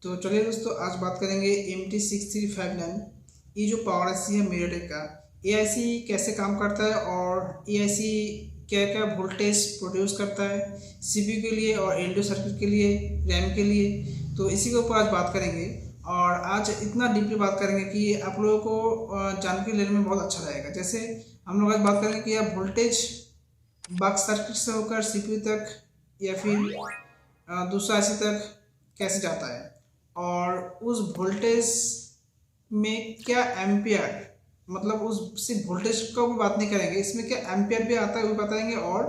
तो चलिए दोस्तों, आज बात करेंगे MT6359। ये जो पावर IC है मीडियाटेक का, ये IC कैसे काम करता है और ये IC क्या क्या वोल्टेज प्रोड्यूस करता है CPU के लिए और LDO सर्किट के लिए, रैम के लिए। तो इसी के ऊपर आज बात करेंगे और आज इतना डीपली बात करेंगे कि आप लोगों को जानकारी लेने में बहुत अच्छा रहेगा। जैसे हम लोग आज बात करेंगे कि यह वोल्टेज बक सर्किट से होकर CPU तक या फिर दूसरा IC तक कैसे जाता है और उस वोल्टेज में क्या एम्पियर, मतलब उस सिर्फ वोल्टेज का भी बात नहीं करेंगे, इसमें क्या एम्पियर भी आता है वो भी बताएंगे। और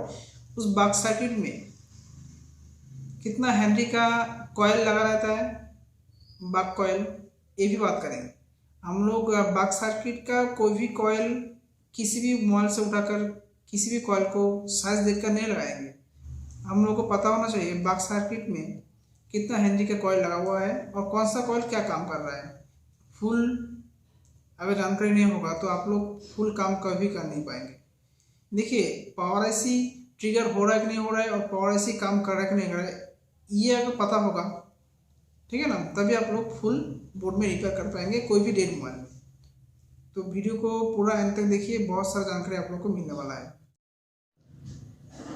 उस बक सर्किट में कितना हेनरी का कॉयल लगा रहता है, बक कॉयल, ये भी बात करेंगे। हम लोग बक सर्किट का कोई भी कॉयल किसी भी मोबाइल से उठाकर किसी भी कॉयल को साइज देखकर नहीं लगाएंगे। हम लोग को पता होना चाहिए बक सर्किट में कितना हेनरी का कॉयल लगा हुआ है और कौन सा कॉयल क्या काम कर रहा है। फुल अगर जानकारी नहीं होगा तो आप लोग फुल काम कभी कर नहीं पाएंगे। देखिए, पावर IC ट्रिगर हो रहा है कि नहीं हो रहा है और पावर IC काम कर रहा है कि नहीं कर रहा है, ये अगर पता होगा, ठीक है ना, तभी आप लोग फुल बोर्ड में रिपेयर कर पाएंगे कोई भी डेड मोबाइल में। तो वीडियो को पूरा अंत तक देखिए, बहुत सारा जानकारी आप लोग को मिलने वाला है।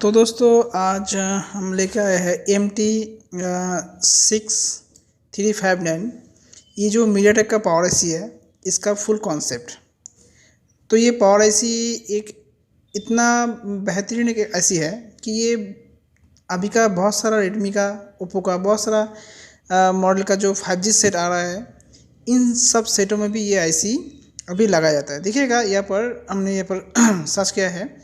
तो दोस्तों, आज हम लेकर आए हैं MT6359। ये जो मीडियाटेक का पावर IC है, इसका फुल कॉन्सेप्ट। तो ये पावर IC एक इतना बेहतरीन एक IC है कि ये अभी का बहुत सारा रेडमी का, ओप्पो का बहुत सारा मॉडल का जो 5G सेट आ रहा है, इन सब सेटों में भी ये IC अभी लगाया जाता है। देखिएगा यहाँ पर हमने यहाँ पर सर्च किया है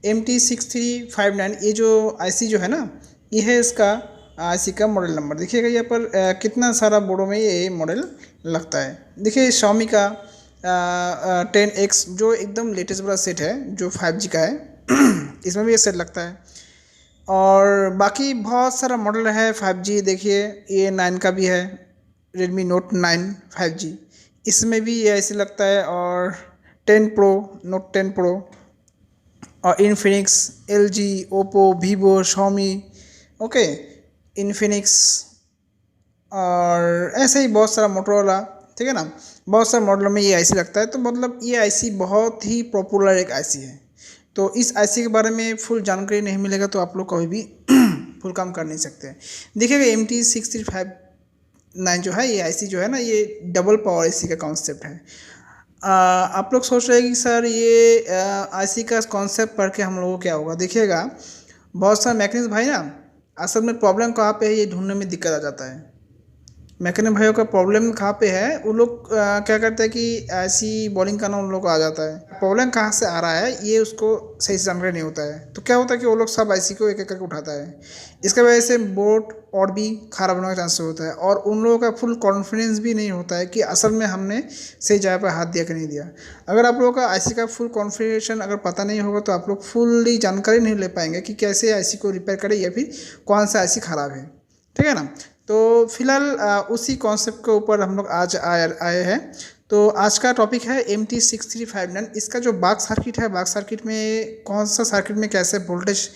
MT6359। ये जो IC जो है ना, ये है इसका IC का मॉडल नंबर। देखिएगा यहाँ पर कितना सारा बोर्डों में ये मॉडल लगता है। देखिए Xiaomi का 10X जो एकदम लेटेस्ट वाला सेट है जो 5G का है इसमें भी ये सेट लगता है। और बाकी बहुत सारा मॉडल है 5G। देखिए ये 9 का भी है, Redmi Note 9 5G, इसमें भी ये IC लगता है। और 10 Pro, Note 10 Pro और Infinix, LG, Oppo, Vivo, Xiaomi, okay, Infinix और ऐसे ही बहुत सारा मोटरोला, ठीक है ना, बहुत सारे मॉडलों में ये IC लगता है। तो मतलब ये IC बहुत ही पॉपुलर एक IC है। तो इस IC के बारे में फुल जानकारी नहीं मिलेगा तो आप लोग कभी भी फुल काम कर नहीं सकते। देखिएगा MT6359 जो है, ये IC जो है ना, ये डबल पावर IC का कॉन्सेप्ट है। आप लोग सोच रहे हैं कि सर ये IC का कॉन्सेप्ट पढ़ के हम लोगों को क्या होगा। देखिएगा बहुत सारे मैकेनिक्स भाई ना, असल में प्रॉब्लम कहाँ पे है ये ढूंढने में दिक्कत आ जाता है। मैकेनिक भाइयों का प्रॉब्लम कहाँ पे है, वो लोग क्या करते हैं कि ऐसी बॉलिंग करना उन लोग को आ जाता है। प्रॉब्लम कहाँ से आ रहा है ये उसको सही से जानकारी नहीं होता है। तो क्या होता है कि वो लोग सब IC को एक एक करके उठाता है। इसके वजह से बोर्ड और भी खराब होने का चांस होता है और उन लोगों का फुल कॉन्फिडेंस भी नहीं होता है कि असल में हमने सही जगह पर हाथ दिया कि नहीं दिया। अगर आप लोगों का IC का फुल कॉन्फ़िगरेशन अगर पता नहीं होगा तो आप लोग फुल्ली जानकारी नहीं ले पाएंगे कि कैसे IC को रिपेयर करें या फिर कौन सा IC ख़राब है, ठीक है ना। तो फिलहाल उसी कॉन्सेप्ट के ऊपर हम लोग आज आए हैं। तो आज का टॉपिक है MT6359। इसका जो बक सर्किट है, बक सर्किट में कौन सा सर्किट में कैसे वोल्टेज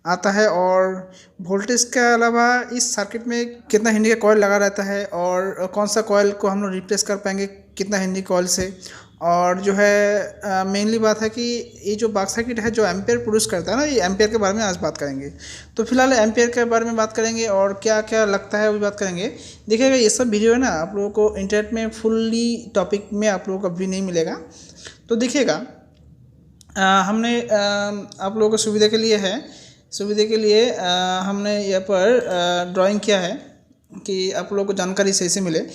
आता है और वोल्टेज के अलावा इस सर्किट में कितना हेनरी का कॉयल लगा रहता है और कौन सा कॉयल को हम लोग रिप्लेस कर पाएंगे कितना हेनरी कॉयल से। और जो है मेनली बात है कि ये जो बक सर्किट है जो एम्पेयर प्रोड्यूस करता है ना, ये एम्पेयर के बारे में आज बात करेंगे। तो फिलहाल एम्पेयर के बारे में बात करेंगे और क्या क्या लगता है वो भी बात करेंगे। देखिएगा ये सब वीडियो है ना, आप लोगों को इंटरनेट में फुल्ली टॉपिक में आप लोगों को भी नहीं मिलेगा। तो देखिएगा हमने आप लोगों को सुविधा के लिए है, सुविधा के लिए हमने यहाँ पर ड्राइंग किया है कि आप लोगों को जानकारी सही से मिले।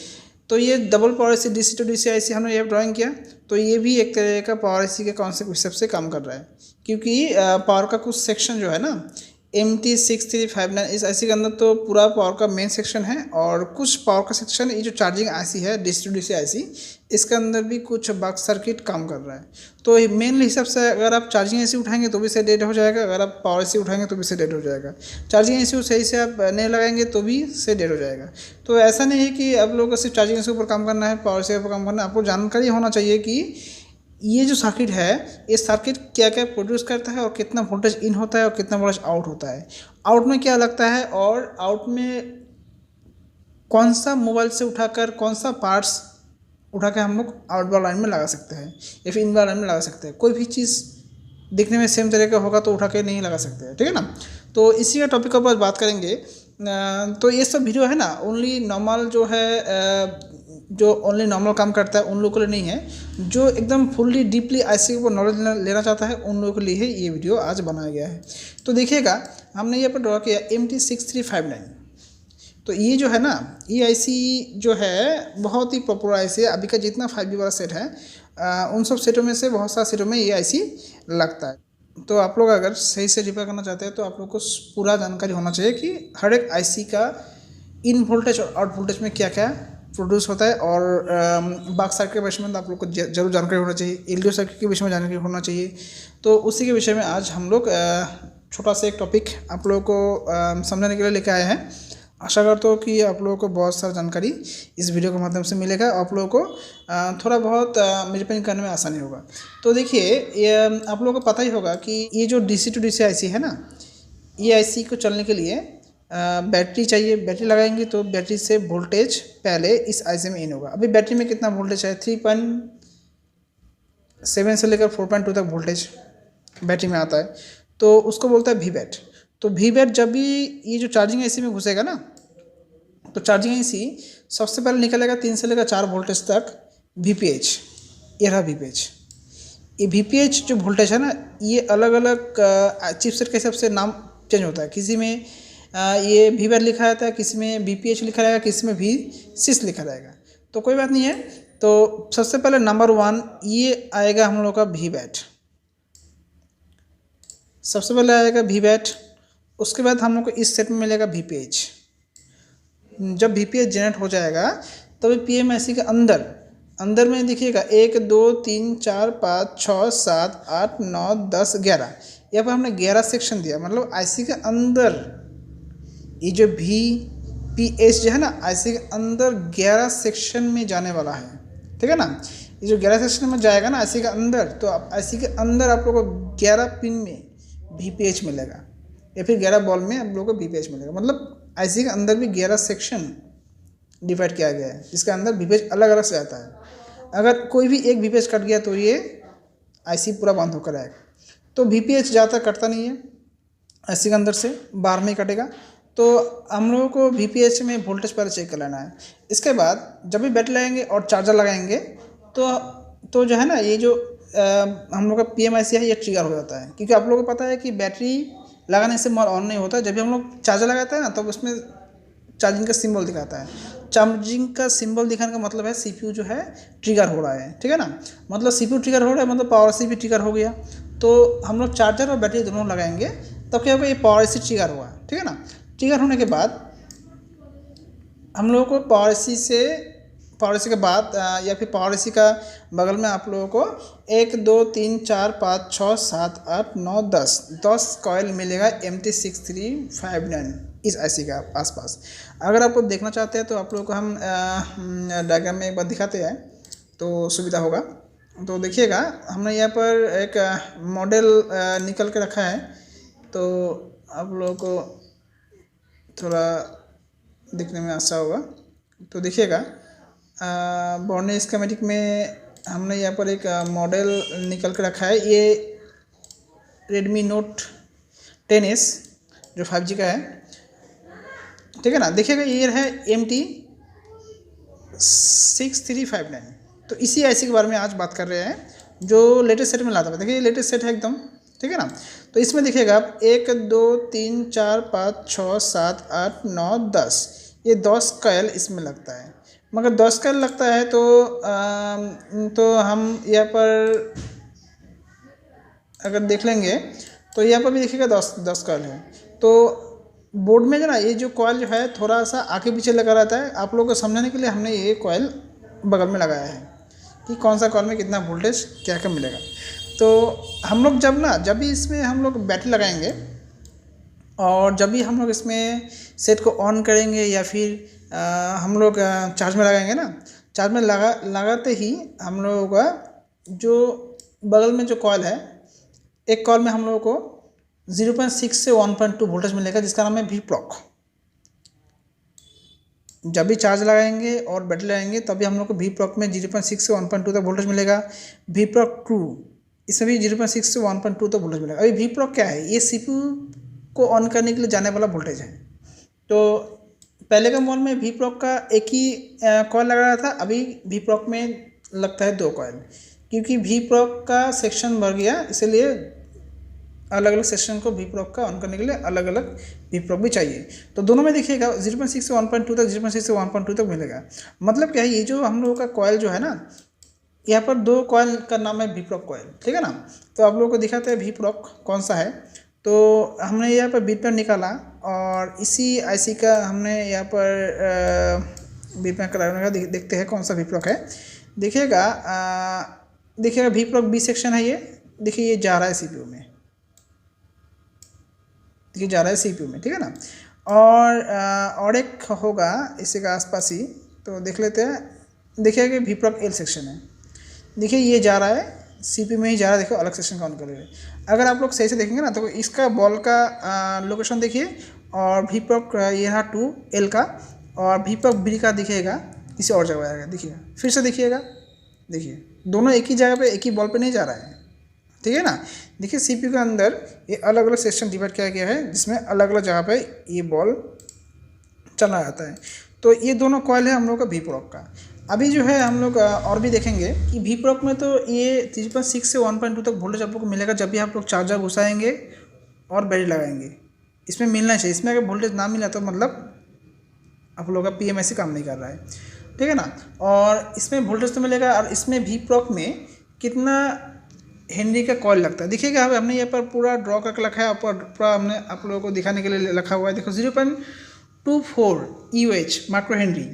तो ये double power IC DC to DC IC हमने ये ड्राइंग किया। तो ये भी एक तरह का पावर IC के कॉन्सेप्ट हिसाब से काम कर रहा है, क्योंकि पावर का कुछ सेक्शन जो है ना MT6359 इस IC के अंदर तो पूरा पावर का मेन सेक्शन है और कुछ पावर का सेक्शन, ये जो चार्जिंग IC है DC to DC IC, इसके अंदर भी कुछ बक सर्किट काम कर रहा है। तो मेनली हिसाब से अगर आप चार्जिंग IC उठाएंगे तो भी से डेड हो जाएगा, अगर आप पावर IC उठाएंगे तो भी से डेड हो जाएगा। चार्जिंग IC सही से आप नहीं लगाएंगे तो भी से डेड हो जाएगा। तो ऐसा नहीं है कि आप लोगों को सिर्फ चार्जिंग IC ऊपर काम करना है, पावर IC पर काम करना है। आपको जानकारी होना चाहिए कि ये जो सर्किट है, ये सर्किट क्या क्या प्रोड्यूस करता है और कितना वोल्टेज इन होता है और कितना वोल्टेज आउट होता है, आउट में क्या लगता है और आउट में कौन सा मोबाइल से उठाकर कौन सा पार्ट्स उठा के हम लोग आउटडोर लाइन में लगा सकते हैं या फिर इनडोर लाइन में लगा सकते हैं। कोई भी चीज़ दिखने में सेम तरह का होगा तो उठा के नहीं लगा सकते हैं, ठीक है ना। तो इसी का टॉपिक के ऊपर बात करेंगे। तो ये सब वीडियो है ना ओनली नॉर्मल जो है जो ओनली नॉर्मल काम करता है उन लोगों के लिए नहीं है, जो एकदम फुल्ली डीपली आईसी के ऊपर नॉलेज लेना चाहता है उन लोगों के लिए ही ये वीडियो आज बनाया गया है। तो देखिएगा हमने यहाँ पर ड्रॉ किया MT6359। तो ये जो है ना ये आईसी जो है बहुत ही पॉपुलर आईसी है। अभी का जितना 5G वाला सेट है उन सब सेटों में से बहुत सारे सेटों में ये आईसी लगता है। तो आप लोग अगर सही से रिपेयर करना चाहते हैं तो आप लोग को पूरा जानकारी होना चाहिए कि हर एक आईसी का इन वोल्टेज और आउट वोल्टेज में क्या क्या प्रोड्यूस होता है। और बाक सर्किट के विषय में तो आप लोग को जरूर जानकारी होना चाहिए, एलडीओ सर्किट के विषय में जानकारी होना चाहिए। तो उसी के विषय में आज हम लोग छोटा सा एक टॉपिक आप लोगों को समझाने के लिए लेकर आए हैं। आशा करता हूँ कि आप लोगों को बहुत सारा जानकारी इस वीडियो के माध्यम से मिलेगा और आप लोगों को थोड़ा बहुत मेजरमेंट करने में आसानी होगा। तो देखिए ये आप लोगों को पता ही होगा कि ये जो DC to DC आईसी है ना, ये आईसी को चलने के लिए बैटरी चाहिए। बैटरी लगाएंगे तो बैटरी से वोल्टेज पहले इस आईसी में इन होगा। अभी बैटरी में कितना वोल्टेज है 3.7 से लेकर 4.2 तक वोल्टेज बैटरी में आता है, तो उसको बोलता है वी-बैट। तो वी-बैट जब भी ये जो चार्जिंग आईसी में घुसेगा ना तो चार्जिंग आईसी सबसे पहले निकलेगा 3 से लेकर 4 वोल्टेज तक VPH। ये रहा VPH। ये VPH जो वोल्टेज है ना ये अलग अलग चिपसेट के हिसाब से नाम चेंज होता है। किसी में ये वी-बैट लिखा रहता है, किसी में VPH लिखा रहेगा, किसी में V6 लिखा रहेगा। तो कोई बात नहीं है। तो सबसे पहले नंबर 1 ये आएगा हम लोग का वी-बैट। सबसे पहले आएगा वी-बैट, उसके बाद हम लोग को इस सेट में मिलेगा VPH। जब VPH जनरेट हो जाएगा तभी PMIC के अंदर में देखिएगा 1 2 3 4 5 6 7 8 9 10 11। यहाँ पर हमने 11 सेक्शन दिया, मतलब आईसी के अंदर ये जो VPH जो है ना आईसी के अंदर 11 सेक्शन में जाने वाला है, ठीक है ना। ये जो 11 सेक्शन में जाएगा ना आईसी के अंदर, तो आईसी के अंदर आप लोगों को 11 पिन में VPH मिलेगा या फिर 11 बॉल में आप लोगों को VPH मिलेगा। मतलब आईसी के अंदर भी 11 सेक्शन डिवाइड किया गया है जिसके अंदर VPH अलग अलग से आता है। अगर कोई भी एक VPH कट गया तो ये आईसी पूरा बंद होकर आएगा। तो VPH ज़्यादातर कटता नहीं है आईसी के अंदर से, बाहर में ही कटेगा। तो हम लोगों को VPH में वोल्टेज पहले चेक कर लेना है। इसके बाद जब भी बैटरी लगाएंगे और चार्जर लगाएंगे तो जो है ना ये जो हम लोग का PMIC है ये ट्रिगर हो जाता है। क्योंकि आप लोगों को पता है कि बैटरी लगाने से मोबाइल ऑन नहीं होता। जब भी हम लोग चार्जर लगाते हैं ना तब उसमें चार्जिंग का सिंबल दिखाता है। चार्जिंग का सिंबल दिखाने का मतलब है CPU जो है ट्रिगर हो रहा है, ठीक है ना। मतलब CPU ट्रिगर हो रहा है मतलब पावर IC भी ट्रिगर हो गया। तो हम लोग चार्जर और बैटरी दोनों लगाएंगे तब क्या होगा, ये पावर IC ट्रिगर हुआ, ठीक है ना। ट्रिगर होने के बाद हम लोगों को पावर IC के बाद या फिर पावर IC का बगल में आप लोगों को 1 2 3 4 5 6 7 8 9 10 कॉयल मिलेगा MT6359 इस आईसी का आसपास। अगर आपको देखना चाहते हैं तो आप लोगों को हम डायग्राम में एक बार दिखाते हैं तो सुविधा होगा। तो देखिएगा हमने यहाँ पर एक मॉडल निकल के रखा है, तो आप लोगों को थोड़ा दिखने में आसान होगा। तो देखिएगा बॉर्न स्कीमेटिक में हमने यहाँ पर एक मॉडल निकल के रखा है। ये Redmi Note 10S जो 5G का है, ठीक है ना। देखिएगा ये है MT6359। तो इसी आईसी के बारे में आज बात कर रहे हैं जो लेटेस्ट सेट में लाता है। देखिए ये लेटेस्ट सेट है एकदम, ठीक है ना। तो इसमें देखिएगा आप 1 2 3 4 5 6 7 8 9 10 ये 10 कॉयल इसमें लगता है। मगर 10 कॉयल लगता है तो हम यहाँ पर अगर देख लेंगे तो यहाँ पर भी देखिएगा 10 कॉयल है। तो बोर्ड में जो ना ये जो कॉयल जो है थोड़ा सा आगे पीछे लगा रहता है। आप लोगों को समझाने के लिए हमने ये कॉयल बगल में लगाया है कि कौन सा कॉयल में कितना वोल्टेज क्या क्या मिलेगा। तो हम लोग जब भी इसमें हम लोग बैटरी लगाएंगे और जब भी हम लोग इसमें सेट को ऑन करेंगे या फिर हम लोग चार्ज में लगाएंगे ना, चार्ज में लगाते ही हम लोगों का जो बगल में जो कॉयल है, एक कॉयल में हम लोगों को 0.6 से 1.2 वोल्टेज मिलेगा जिसका नाम है V-proc। जब भी चार्ज लगाएंगे और बैटरी लगाएंगे तभी हम लोग को वी प्रॉक में 0.6 से 1.2 तक वोल्टेज मिलेगा। वी प्रॉक 2 इसमें भी 0.6 से 1.2 तक वोल्टेज मिलेगा। अभी वी प्रॉक क्या है, ये CPU को ऑन करने के लिए जाने वाला वोल्टेज है। तो पहले के मॉडल में वी प्रॉक का एक ही कॉइल लगा रहा था, अभी वी प्रॉक में लगता है 2 कॉइल, क्योंकि वी प्रॉक का सेक्शन बढ़ गया, इसलिए अलग अलग सेक्शन को वी प्रॉक का ऑन करने के लिए अलग अलग वी प्रॉक भी चाहिए। तो दोनों में देखिएगा 0.6 से 1.2 तक, 0.6 से 1.2 तक मिलेगा। मतलब क्या है, ये जो हम लोगों का कॉइल जो है ना, यहाँ पर 2 कॉइल का नाम है वी प्रॉक कॉइल, ठीक है ना। तो आप लोगों को दिखाते हैं वी प्रॉक कौन सा है। तो हमने यहाँ पर बीट पैड निकाला और इसी IC का हमने यहाँ पर बीट पैड कराने का देखते हैं कौन सा वी प्रॉक है। देखिएगा वी प्रॉक B सेक्शन है ये। देखिए ये जा रहा है CPU में, देखिए जा रहा है CPU में, ठीक है ना। और एक होगा इसी का आसपास ही, तो देख लेते हैं। देखिए कि वी प्रॉक L सेक्शन है, देखिए ये जा रहा है CPU में ही जा रहा है। देखो अलग सेक्शन का ऑन कर रहे हैं। अगर आप लोग सही से देखेंगे ना तो इसका बॉल का लोकेशन देखिए, और वी प्रॉक ये रहा 2L का, और वी प्रॉक B का दिखेगा किसी और जगह आएगा। देखिएगा फिर से देखिएगा, देखिए दोनों एक ही जगह पे एक ही बॉल पे नहीं जा रहा है, ठीक है ना। देखिए CPU के अंदर ये अलग अलग सेक्शन डिवाइड किया गया है, जिसमें अलग अलग जगह पे ये बॉल चला जाता है। तो ये दोनों कॉइल है हम लोग का वी प्रॉक का। अभी जो है हम लोग और भी देखेंगे कि वी प्रॉक में तो ये 3.6 से 1.2 तक वोल्टेज आप लोग को मिलेगा जब भी आप लोग चार्जर घुसाएंगे और बैटरी लगाएंगे। इसमें मिलना चाहिए। इसमें अगर वोल्टेज ना मिला तो मतलब आप लोगों का PMIC काम नहीं कर रहा है, ठीक है ना। और इसमें वोल्टेज तो मिलेगा। और इसमें वी प्रॉक में कितना हेनरी का कॉइल लगता है देखिएगा। हमने यहाँ पर पूरा ड्रॉ करके रखा है, पूरा हमने आप लोगों को दिखाने के लिए रखा हुआ है। देखो 0.24 UH micro Henry,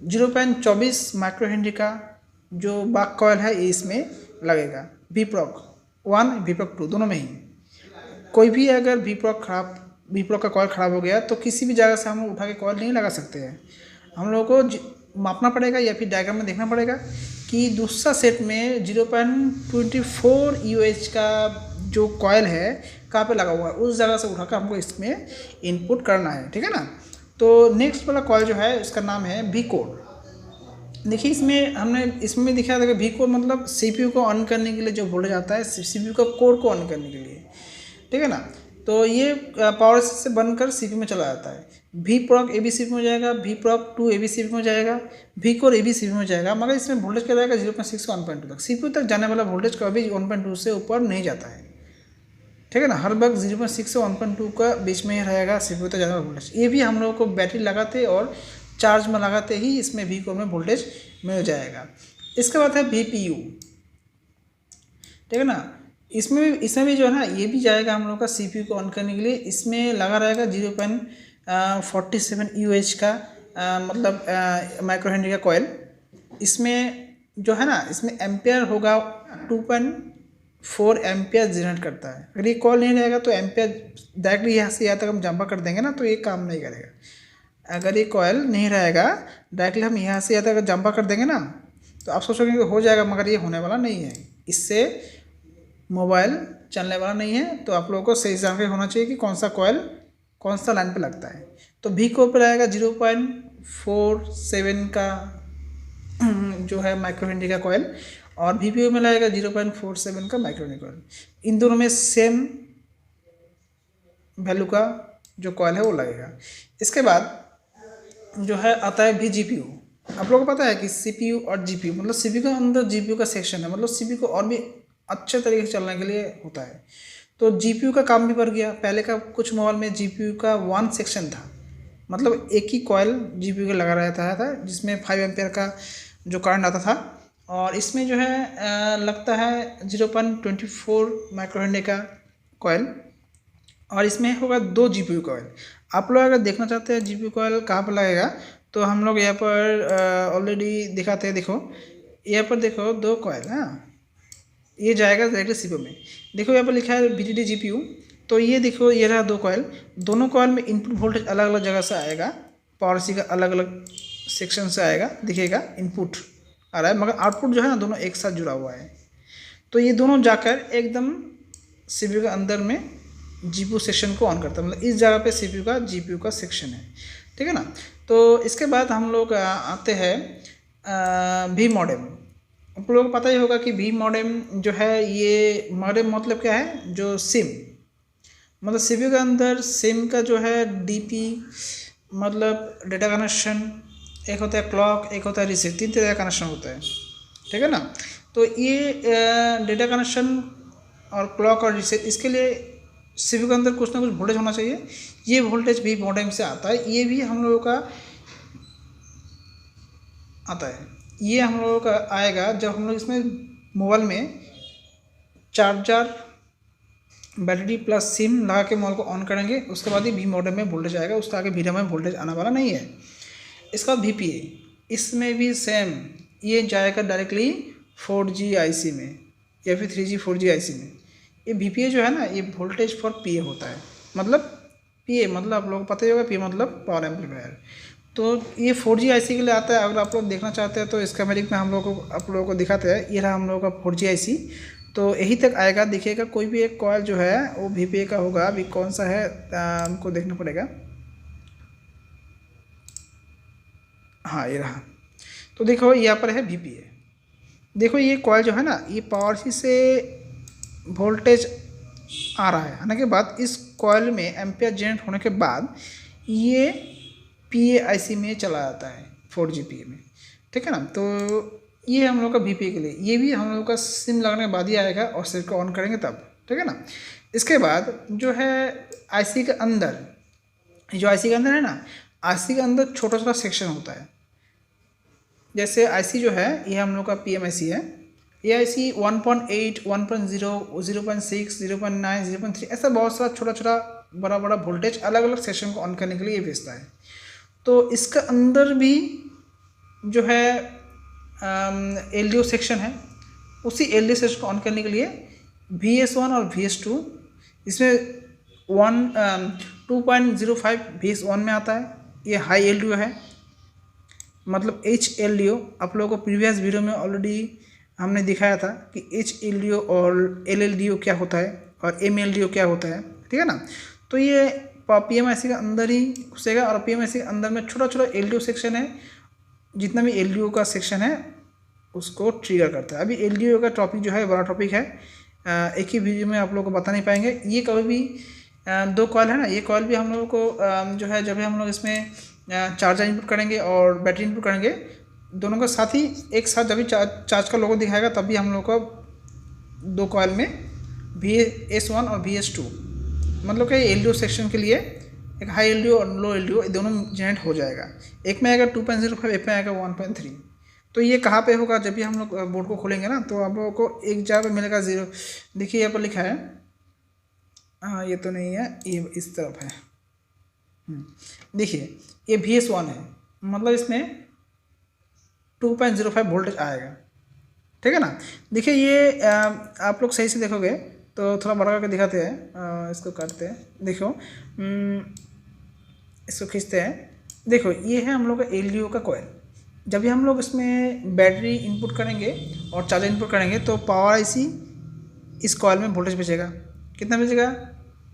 0.24 micro Henry का जो बाक कॉइल है ये इसमें लगेगा। वी प्रॉक 1 वी प्रॉक 2 दोनों में ही। कोई भी अगर वी प्रॉक का कॉइल ख़राब हो गया तो किसी भी जगह से हम लोग उठा के कॉइल नहीं लगा सकते हैं। हम लोगों को मापना पड़ेगा या फिर डायग्राम में देखना पड़ेगा कि दूसरा सेट में 0.24 UH का जो कॉइल है कहाँ पे लगा हुआ है, उस जगह से उठाकर हमको इसमें इनपुट करना है, ठीक है ना। तो नेक्स्ट वाला कॉइल जो है उसका नाम है वी कोर। देखिए इसमें दिखाया था कि वी कोर मतलब CPU को ऑन करने के लिए जो वोल्टेज आता है CPU का कोर को ऑन करने के लिए, ठीक है ना। तो ये पावर से बनकर CPU में चला जाता है। वी प्रॉक AB CPU में जाएगा, वी प्रॉक 2 AB CPU में जाएगा, वी कोर AB CPU में जाएगा। मगर इसमें वोल्टेज क्या रहेगा 0.6 से 1.2 तक। CPU तक जाने वाला वोल्टेज कभी 1.2 से ऊपर नहीं जाता है, ठीक है ना। हर वक्त 0.6 से 1.2 का बीच में ही रहेगा CPU तक जाने वाला वोल्टेज। ये भी हम लोगों को बैटरी लगाते और चार्ज में लगाते ही इसमें वी कोर में वोल्टेज मिल जाएगा। इसके बाद है VPU, ठीक है ना। इसमें भी जो है ना ये भी जाएगा हम लोग का CPU को ऑन करने के लिए। इसमें लगा रहेगा 0.47 UH का मतलब माइक्रो हेनरी का कॉइल। इसमें जो है ना इसमें एम्पियर होगा 2.4 एम्पियर जनरेट करता है। अगर ये कॉइल नहीं रहेगा तो एम्पियर डायरेक्टली यहाँ से यहाँ तक हम जंपा कर देंगे ना तो ये काम नहीं करेगा। अगर ये कॉइल नहीं रहेगा डायरेक्टली हम यहाँ से यहाँ तक जंपा कर देंगे ना तो आप सोचोगे कि हो जाएगा, मगर ये होने वाला नहीं है। इससे मोबाइल चलने वाला नहीं है। तो आप लोगों को सही जानकारी होना चाहिए कि कौन सा कॉइल कौन सा लाइन पे लगता है। तो वी कोर पर आएगा 0.47 का जो है माइक्रो हेनरी का कॉइल, और VPU में लगेगा 0.47 का माइक्रो हेनरी कॉइल। इन दोनों में सेम वैल्यू का जो कॉइल है वो लगेगा। इसके बाद जो है आता है VGPU। आप लोगों को पता है कि CPU और GPU मतलब CPU के अंदर GPU का सेक्शन है, मतलब CPU को और भी अच्छे तरीके से चलने के लिए होता है। तो GPU का काम भी बढ़ गया। पहले का कुछ मोबाइल में GPU का 1 सेक्शन था, मतलब एक ही कॉइल GPU का लगा रहता था जिसमें 5 एम्पियर का जो करंट आता था। और इसमें जो है लगता है 0.24 माइक्रो हेनरी का कॉइल, और इसमें होगा 2 GPU कॉइल। आप लोग अगर देखना चाहते हैं GPU कॉइल कहाँ पर लगेगा तो हम लोग यहाँ पर ऑलरेडी दिखाते हैं। देखो यहाँ पर देखो 2 कॉइल, हाँ ये जाएगा डायरेक्टली CPU में। देखो यहाँ पर लिखा है VDD GPU। तो ये देखो ये रहा 2 कॉइल। दोनों कॉइल में इनपुट वोल्टेज अलग अलग जगह से आएगा, पावर IC का अलग अलग सेक्शन से आएगा। दिखेगा इनपुट आ रहा है मगर आउटपुट जो है ना दोनों एक साथ जुड़ा हुआ है। तो ये दोनों जाकर एकदम CPU के अंदर में GPU सेक्शन को ऑन करता है, मतलब इस जगह पे CPU का GPU का सेक्शन है, ठीक है ना। तो इसके बाद हम लोग आते हैं वी मॉडेम। आप लोगों को पता ही होगा कि वी मॉडेम जो है, ये मॉडेम मतलब क्या है, जो सिम, मतलब सीपीयू के अंदर सिम का जो है डीपी मतलब डेटा कनेक्शन, एक होता है क्लॉक, एक होता है रिसीव, 3 तरह का कनेक्शन होता है, ठीक है ना। तो ये डेटा कनेक्शन और क्लॉक और रिसीव, इसके लिए सीपीयू के अंदर कुछ ना कुछ वोल्टेज होना चाहिए। ये वोल्टेज भी मॉडेम से आता है, ये भी हम लोगों का आता है। ये हम लोगों का आएगा जब हम लोग इसमें मोबाइल में चार्जर, बैटरी प्लस सिम लगा के मोबाइल को ऑन करेंगे, उसके बाद ही वी मॉडेम में वोल्टेज आएगा, उसके आगे वी रैम में वोल्टेज आने वाला नहीं है। इसका वीपीए, इसमें भी सेम, ये जाएगा डायरेक्टली 4G IC में या फिर 3G 4G IC में। ये वीपीए जो है ना, ये वोल्टेज फॉर पीए होता है। मतलब पीए मतलब आप लोगों को पता ही होगा, पीए मतलब पावर एम्पलीफायर। तो ये 4G IC के लिए आता है। अगर आप लोग देखना चाहते हैं तो स्कीमेटिक में हम लोग को आप लोगों को दिखाते हैं। ये रहा हम लोगों का 4G IC, तो यही तक आएगा। देखिएगा कोई भी एक कॉइल जो है वो वीपीए का होगा। अभी कौन सा है हमको देखना पड़ेगा। हाँ, ये रहा। तो देखो यहाँ पर है वीपीए। देखो ये कॉइल जो है ना, ये पावर सी से वोल्टेज आ रहा है। आने के बाद इस कॉइल में एम्पियर जनरेट होने के बाद ये पीए आईसी में चला जाता है, 4G पीए में, ठीक है ना। तो ये हम लोग का वीपीए के लिए, ये भी हम लोग का सिम लगने के बाद ही आएगा और सिम को ऑन करेंगे तब, ठीक है ना। इसके बाद जो है आईसी के अंदर, जो आईसी के अंदर है ना, आईसी के अंदर छोटा छोटा सेक्शन होता है। जैसे आईसी जो है ये हम लोग का पीएमआईसी है। ये आईसी 1.8, 1.0, 0.6, 0.9, 0.3 ऐसा बहुत सारा छोटा छोटा बड़ा बड़ा वोल्टेज अलग अलग सेक्शन को ऑन करने के लिए ये भेजता है। तो इसका अंदर भी जो है एलडीओ सेक्शन है। उसी एलडीओ सेक्शन को ऑन करने के लिए VS1 और VS2, इसमें 2.05 VS1 में आता है। ये हाई एलडीओ है, मतलब HLDO। आप लोगों को प्रीवियस वीडियो में ऑलरेडी हमने दिखाया था कि HLDO और LLDO क्या होता है और MLDO क्या होता है, ठीक है ना। तो ये पीएमआईसी के अंदर ही घुसेगा और पीएमआईसी के अंदर में छोटा छोटा एलडीओ सेक्शन है। जितना भी एलडीओ का सेक्शन है उसको ट्रिगर करता है। अभी एलडीओ का टॉपिक जो है बड़ा टॉपिक है, एक ही वीडियो में आप लोग को बता नहीं पाएंगे। ये कभी भी 2 कॉइल है ना, ये कॉइल भी हम लोगों को जो है जब भी हम लोग इसमें चार्जर इनपुट करेंगे और बैटरी इनपुट करेंगे, दोनों का साथ ही एक साथ जब भी चार्ज का लोगो दिखाएगा तब भी हम लोग को 2 कॉइल में VS1 और VS2 मतलब कि एलडीओ सेक्शन के लिए एक हाई एलडीओ और लो एलडीओ दोनों जनरेट हो जाएगा। एक में आएगा 2.05, एक में आएगा 1.3। तो ये कहाँ पे होगा, जब भी हम लोग बोर्ड को खोलेंगे ना तो आप लोगों को एक जगह पे मिलेगा 0। देखिए यहाँ पर लिखा है, हाँ ये तो नहीं है, ये इस तरफ है। देखिए ये VS1 है, मतलब इसमें 2.05 वोल्टेज आएगा, ठीक है ना। देखिए ये आप लोग सही से देखोगे तो थोड़ा बड़ा करके दिखाते हैं, इसको काटते हैं। देखो इसको खींचते हैं। देखो ये है हम लोग का एलडीओ का कॉइल। जब भी हम लोग इसमें बैटरी इनपुट करेंगे और चार्जर इनपुट करेंगे तो पावर आईसी इस कॉइल में वोल्टेज भेजेगा। कितना भेजेगा,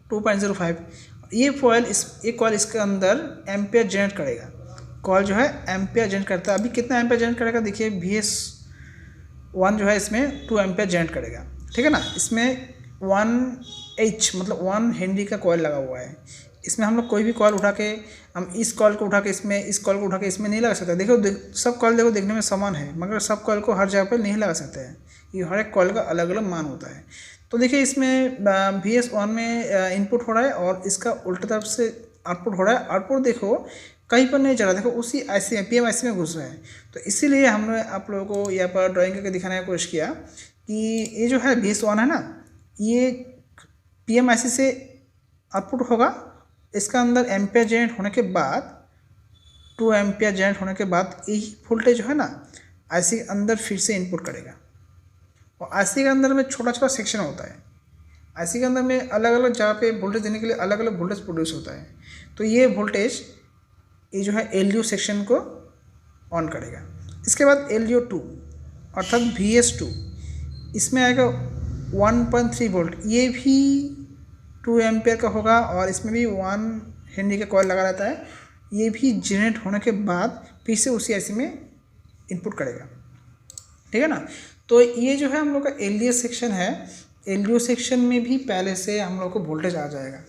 2.05। ये कॉइल इसके अंदर एम्पियर जनरेट करेगा। कॉइल जो है एम्पियर जनरेट करता है। अभी कितना एम्पियर जनरेट करेगा, देखिए VS1 जो है इसमें 2 एम्पियर जनरेट करेगा, ठीक है ना। इसमें 1H मतलब 1 हेनरी का कॉइल लगा हुआ है। इसमें हम लोग कोई भी कॉइल उठा के, हम इस कॉइल को उठा के इसमें, इस कॉइल को उठा के इसमें नहीं लगा सकते। देखो सब कॉइल देखो देखने में समान है, मगर सब कॉइल को हर जगह पर नहीं लगा सकते हैं। ये हर एक कॉइल का अलग अलग मान होता है। तो देखिए इसमें VS1 में इनपुट हो रहा है और इसका उल्टी तरफ से आउटपुट हो रहा है। आउटपुट देखो कहीं पर नहीं चला, देखो उसी आईसी में पीएमआईसी में घुस रहा है। तो इसीलिए हमने आप लोगों को यहाँ पर ड्राइंग करके दिखाने की कोशिश किया कि ये जो है VS1 है ना, ये पीएमआईसी से आउटपुट होगा। इसका अंदर एम्पियर जनरेट होने के बाद 2 एम्पियर जनरेट होने के बाद यही वोल्टेज जो है ना आईसी के अंदर फिर से इनपुट करेगा। और आईसी के अंदर में छोटा छोटा सेक्शन होता है। आईसी के अंदर में अलग अलग जगह पे वोल्टेज देने के लिए अलग अलग वोल्टेज प्रोड्यूस होता है। तो ये वोल्टेज ये जो है एलडीओ सेक्शन को ऑन करेगा। इसके बाद LDO2 अर्थात VS2, इसमें आएगा 1.3 वोल्ट। ये भी 2 एम्पियर का होगा और इसमें भी 1 हेनरी का कॉइल लगा रहता है। ये भी जनरेट होने के बाद फिर से उसी आईसी में इनपुट करेगा, ठीक है ना। तो ये जो है हम लोग का एलडीओ सेक्शन है, एलडीओ सेक्शन में भी पहले से हम लोग को वोल्टेज आ जाएगा।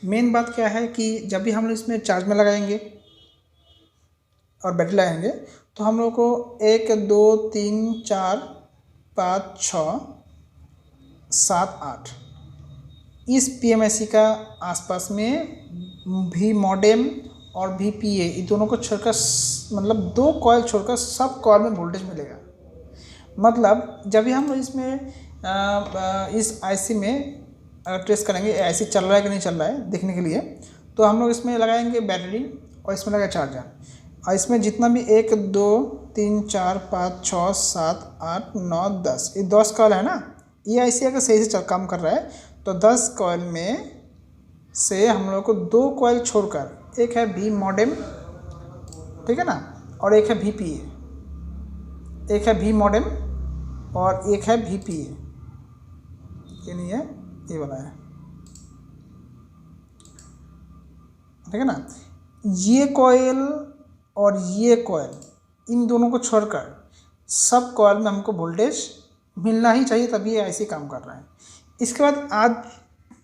मेन बात क्या है कि जब भी हम लोग इसमें चार्ज में लगाएंगे और बैटरी लगाएंगे तो हम लोग को 1 2 3 4 5 6 7 8 इस पीएमआईसी का आसपास में भी मॉडेम और VPA ये दोनों को छोड़कर मतलब 2 कॉइल छोड़कर सब कॉइल में वोल्टेज मिलेगा। मतलब जब भी हम लोग इसमें इस आईसी में ट्रेस करेंगे आईसी चल रहा है कि नहीं चल रहा है देखने के लिए, तो हम लोग इसमें लगाएंगे बैटरी और इसमें लगाए चार्जर, और इसमें जितना भी 1 2 3 4 5 6 7 8 9 10 ये 10 कॉइल है ना, ये आईसी अगर सही से काम कर रहा है तो 10 कॉइल में से हम लोग को 2 कॉइल छोड़कर एक है V मॉडेम, ठीक है ना, और एक है VPA, एक है V मॉडेम और एक है VPA, ये नहीं है ये वाला है, ठीक है ना। ये कॉइल और ये कॉइल इन दोनों को छोड़कर सब कॉइल में हमको वोल्टेज मिलना ही चाहिए, तभी ये ऐसे काम कर रहा है। इसके बाद आज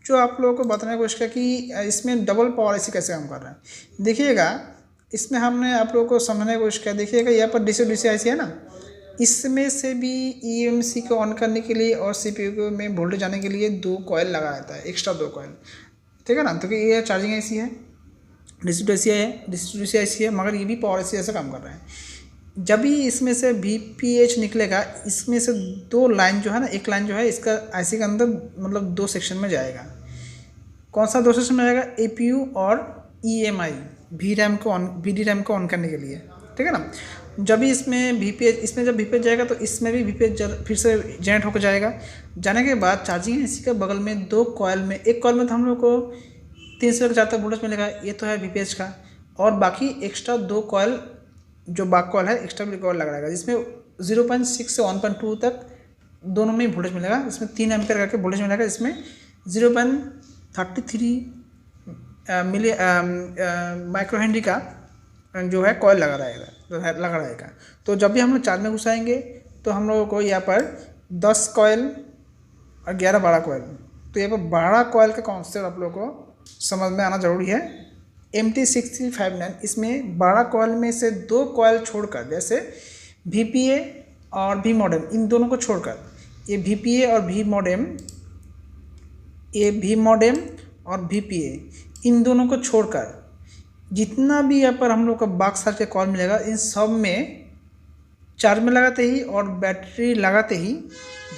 जो आप लोगों को बताने की कोशिश किया कि इसमें डबल पावर ऐसी कैसे काम कर रहा है, देखिएगा इसमें हमने आप लोगों को समझने की कोशिश किया। देखिएगा यहाँ पर DC ऐसी है ना, इसमें से भी EMC को ऑन करने के लिए और CPU में वोल्टेज आने के लिए 2 कॉइल लगाया जाता है, एक्स्ट्रा 2 कॉइल, ठीक है ना। तो ये चार्जिंग ऐसी है, डिस्ट्रीब्यूटर ऐसी है, मगर ये भी पावर ऐसी ऐसा काम कर रहा है। जब भी इसमें से VPH निकलेगा, इसमें से 2 लाइन जो है ना, एक लाइन जो है इसका आईसी के अंदर मतलब 2 सेक्शन में जाएगा। कौन सा 2 सेक्शन में जाएगा, APU और EMI VDRAM को ऑन करने के लिए, ठीक है ना। जब भी इसमें VPH जब VPH जाएगा तो इसमें भी VPH फिर से जनरेट होकर जाएगा। जाने के बाद चार्जिंग इसी के बगल में 2 कॉइल में, एक कॉइल में तो हम लोग को 300 से 4 तक वोल्टेज मिलेगा, ये तो है VPH का, और बाकी एक्स्ट्रा 2 कॉइल जो बैक कॉइल है एक्स्ट्रा कॉइल लगाएगा, जिसमें 0.6 से 1.2 तक दोनों में वोल्टेज मिलेगा। इसमें 3 एम्पेयर करके वोल्टेज मिलेगा, इसमें 0.33 मिली माइक्रो हेनरी का जो है कॉइल लगा रहेगा। तो जब भी हम लोग चार्ज में घुसाएंगे तो हम लोगों को यहाँ पर 10 कॉइल और 11-12 कॉइल, तो यहाँ पर 12 कॉइल का कॉन्सेप्ट आप लोगों को समझ में आना ज़रूरी है। MT6359 इसमें 12 कॉइल में से 2 कॉइल छोड़कर, जैसे VPA और V मॉडेम इन दोनों को छोड़कर, ये VPA और V मॉडेम, ये V मॉडेम और VPA इन दोनों को छोड़कर जितना भी यहाँ पर हम लोग का बॉक्स सर्किट के कॉइल मिलेगा, इन सब में चार्ज में लगाते ही और बैटरी लगाते ही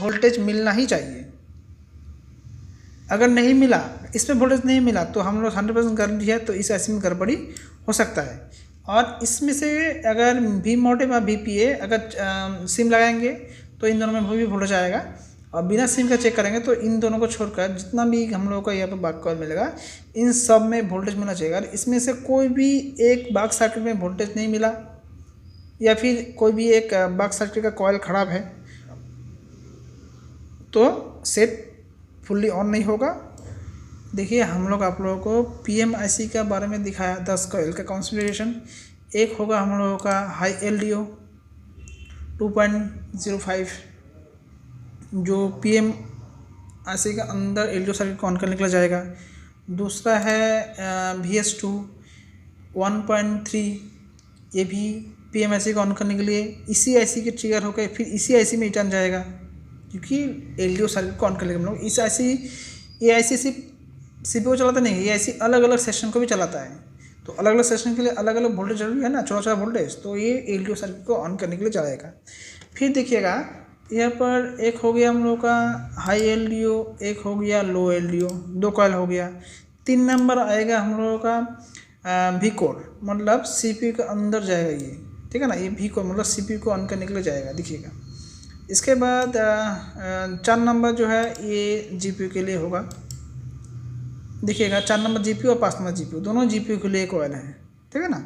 वोल्टेज मिलना ही चाहिए। अगर नहीं मिला, इसमें वोल्टेज नहीं मिला तो हम लोग 100% गारंटी है तो इस आईसी में गड़बड़ी हो सकता है। और इसमें से अगर V मॉडेम या VPA अगर सिम लगाएंगे तो इन दोनों में भी वोल्टेज आएगा, और बिना सिम का चेक करेंगे तो इन दोनों को छोड़कर जितना भी हम लोगों को यहाँ पर बैक कॉइल मिलेगा इन सब में वोल्टेज मिलना चाहिए। अगर इसमें से कोई भी एक बॉक्स सर्किट में वोल्टेज नहीं मिला या फिर कोई भी एक बॉक्स सर्किट का कॉइल ख़राब है तो सेट फुल्ली ऑन नहीं होगा। देखिए हम लोग आप लोगों को PMIC के बारे में दिखाया 10 कॉइल का कॉन्फ़िगरेशन। एक होगा हम लोगों का हाई LDO 2.05 जो PMIC के अंदर LDO सर्किट को ऑन करने के लिए जाएगा। दूसरा है VS2 1.3, ये भी PMIC को ऑन करने के लिए इसी IC के ट्रिगर होकर फिर इसी IC में रिटर्न जाएगा, क्योंकि LDO सर्किट को ऑन कर लेंगे हम लोग। इस ये IC सिर्फ CPU चलाता नहीं है, ये IC अलग अलग सेशन को भी चलाता है। तो अलग अलग सेशन के लिए अलग अलग वोल्टेज जरूरी है ना, छोटा वोल्टेज, तो ये LDO सर्किट को ऑन करने के लिए चलाएगा। फिर देखिएगा यहाँ पर एक हो गया हम लोग का हाई LDO, एक हो गया लो LDO, 2 कॉइल हो गया। 3 नंबर आएगा हम लोगों का V कोर, मतलब CPU के अंदर जाएगा ये, ठीक है ना। ये V कोर मतलब CPU को ऑन करने के लिए जाएगा, देखिएगा। इसके बाद 4 नंबर जो है ये GPU के लिए होगा, देखिएगा। 4 नंबर GPU और 5 नंबर GPU, दोनों GPU के लिए कॉइल है, ठीक है ना।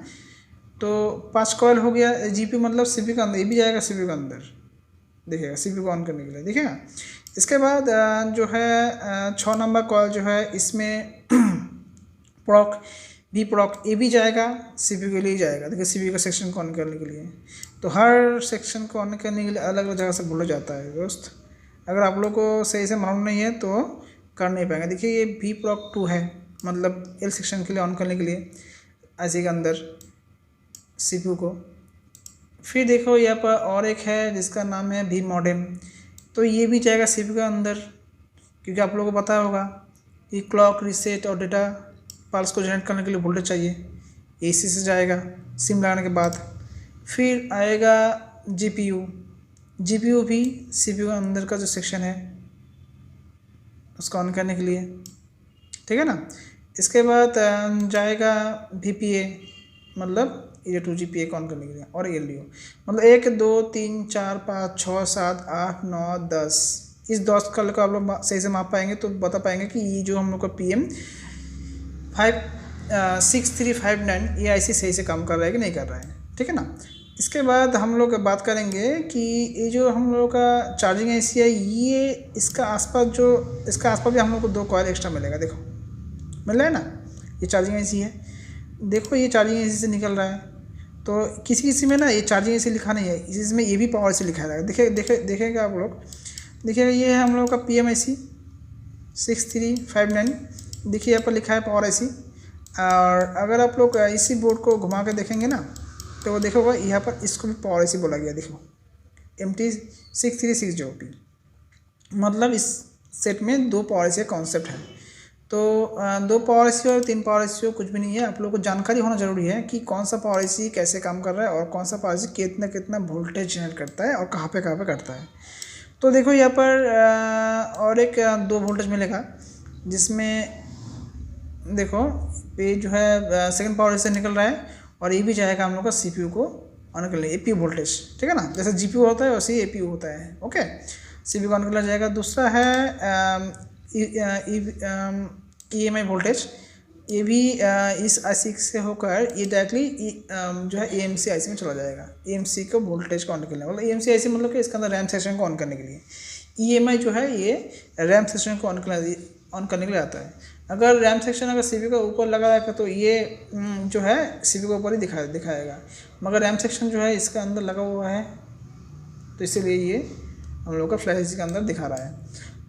तो 5 कॉइल हो गया GPU मतलब CPU के अंदर, ये भी जाएगा CPU के अंदर, देखिएगा, CPU को ऑन करने के लिए, देखिएगा। इसके बाद जो है 6 नंबर कॉइल जो है इसमें प्रॉक भी प्रॉक ये भी जाएगा, सीपीयू के लिए जाएगा। देखिए सीपीयू का सेक्शन को ऑन करने के लिए, तो हर सेक्शन को ऑन करने के लिए अलग अलग जगह से बोला जाता है दोस्त। अगर आप लोग को सही से मालूम नहीं है तो कर नहीं पाएंगे। देखिए ये भी प्रॉक 2 है, मतलब एल सेक्शन के लिए ऑन करने के लिए आईसी के अंदर सीपीयू को। फिर देखो यहाँ पर और एक है जिसका नाम है भी मॉडेम, तो ये भी जाएगा सीपीयू के अंदर, क्योंकि आप लोगों को पता होगा कि क्लॉक रीसेट और डेटा पल्स को जनरेट करने के लिए वोल्टेज चाहिए, एसी से जाएगा सिम लगाने के बाद। फिर आएगा जीपीयू, जीपीयू भी सीपीयू के अंदर का जो सेक्शन है उसको ऑन करने के लिए, ठीक है ना। इसके बाद जाएगा वीपीए, मतलब ये 2GPA को ऑन करने के लिए, और एलडीओ, मतलब 1 2 3 4 5 6 7 8 9 10, इस 10 कल को आप लोग सही से माप पाएंगे तो बता पाएंगे कि ये जो हम लोग का PM 6359 ये आईसी सही से काम कर रहा है कि नहीं कर रहा है, ठीक है ना। इसके बाद हम लोग बात करेंगे कि ये जो हम लोग का चार्जिंग आईसी है, ये इसका आसपास भी हम लोग को 2 कॉइल एक्स्ट्रा मिलेगा। देखो मिल रहा है ना, ये चार्जिंग आईसी है, देखो ये चार्जिंग आईसी से निकल रहा है। तो किसी किसी में ना ये चार्जिंग आईसी लिखा नहीं है, इसमें ये भी पावर से लिखा है। देखेगा आप लोग, देखिएगा ये है हम लोग का PMIC 6359, देखिए यहाँ पर लिखा है पावर आईसी। और अगर आप लोग इसी बोर्ड को घुमा के देखेंगे ना तो वो देखोगा यहाँ पर इसको भी पावर आईसी बोला गया। देखो MT6360P, मतलब इस सेट में 2 पावर आईसी का कॉन्सेप्ट है। तो 2 पावर आईसी और 3 पावर आईसी कुछ भी नहीं है, आप लोगों को जानकारी होना जरूरी है कि कौन सा पावर आईसी कैसे काम कर रहा है और कौन सा पावर आईसी कितना वोल्टेज जनरेट करता है और कहाँ पे करता है। तो देखो यहाँ पर और एक 2 वोल्टेज मिलेगा, जिसमें देखो ये जो है सेकंड पावर से निकल रहा है, और ये भी जाएगा हम लोग का सीपीयू को ऑन करने एपीयू वोल्टेज, ठीक है ना। जैसे जीपीयू होता है वैसे ही एपीयू होता है, ओके। सीपीयू को ऑन करना जाएगा। दूसरा है EMI वोल्टेज, ये भी इस आईसी से होकर ये डायरेक्टली जो है AMC आईसी में चला जाएगा। AMC को वोल्टेज को ऑन करने, मतलब AMC आईसी मतलब कि इसके अंदर रैम सेक्शन को ऑन करने के लिए। EMI जो है ये रैम सेक्शन को ऑन करने के लिए आता है। अगर रैम सेक्शन अगर सीपीयू के ऊपर लगा रहेगा तो ये जो है सीपीयू के ऊपर ही दिखाएगा, मगर रैम सेक्शन जो है इसका अंदर लगा हुआ है, तो इसीलिए ये हम लोग का फ्लैश आईसी के अंदर दिखा रहा है।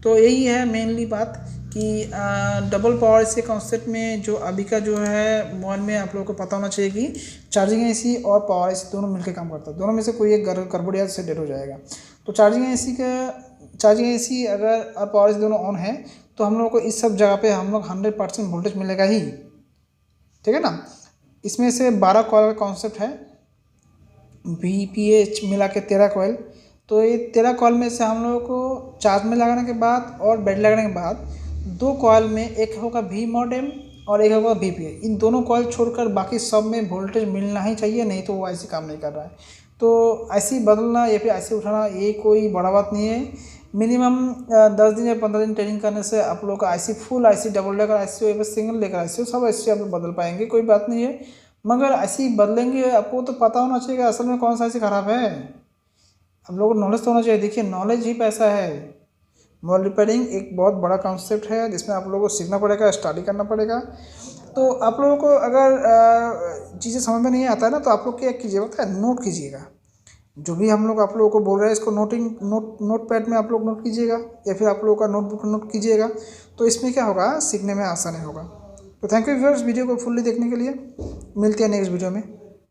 तो यही है मेनली बात कि डबल पावर आईसी कॉन्सेप्ट में जो अभी का जो है मोबाइल में आप लोगों को पता होना चाहिए कि चार्जिंग आईसी और पावर आईसी दोनों मिलकर काम करता है, दोनों में से कोई एक गड़बड़ या से डेड हो जाएगा। तो चार्जिंग आईसी अगर और पावर आईसी दोनों ऑन है तो हम लोग को इस सब जगह पे हम लोग 100% वोल्टेज मिलेगा ही, ठीक है ना। इसमें से 12 कॉइल का कॉन्सेप्ट है, VPH मिला के 13 कॉइल। तो ये 13 कॉइल में से हम लोगों को चार्ज में लगाने के बाद और बैटरी लगाने के बाद 2 कॉइल में एक होगा V मॉडेम और एक होगा VPA। इन दोनों कॉइल छोड़कर बाकी सब में वोल्टेज मिलना ही चाहिए, नहीं तो वो आईसी काम नहीं कर रहा है। तो आईसी बदलना या फिर आईसी उठाना ये कोई बड़ा बात नहीं है। मिनिमम 10 दिन या 15 दिन ट्रेनिंग करने से आप लोग का आईसी फुल आईसी, डबल लेकर आईसी या फिर सिंगल लेकर आईसी, सब आईसी आप लोग बदल पाएंगे, कोई बात नहीं है। मगर आईसी बदलेंगे आपको तो पता होना चाहिए असल में कौन सा आईसी ख़राब है। आप लोगों को नॉलेज तो होना चाहिए। देखिए नॉलेज ही पैसा है। मोबाइल रिपेयरिंग एक बहुत बड़ा कॉन्सेप्ट है जिसमें आप लोगों को सीखना पड़ेगा, स्टडी करना पड़ेगा। तो आप लोगों को अगर चीज़ें समझ में नहीं आता है ना तो आप लोग क्या कीजिएगा पता है, नोट कीजिएगा। जो भी हम लोग आप लोगों को बोल रहे हैं इसको नोट पैड में आप लोग नोट कीजिएगा या फिर आप लोगों का नोटबुक नोट कीजिएगा, तो इसमें क्या होगा, सीखने में आसानी होगा। तो थैंक यू व्यूअर्स वीडियो को फुल्ली देखने के लिए। मिलते हैं नेक्स्ट वीडियो में।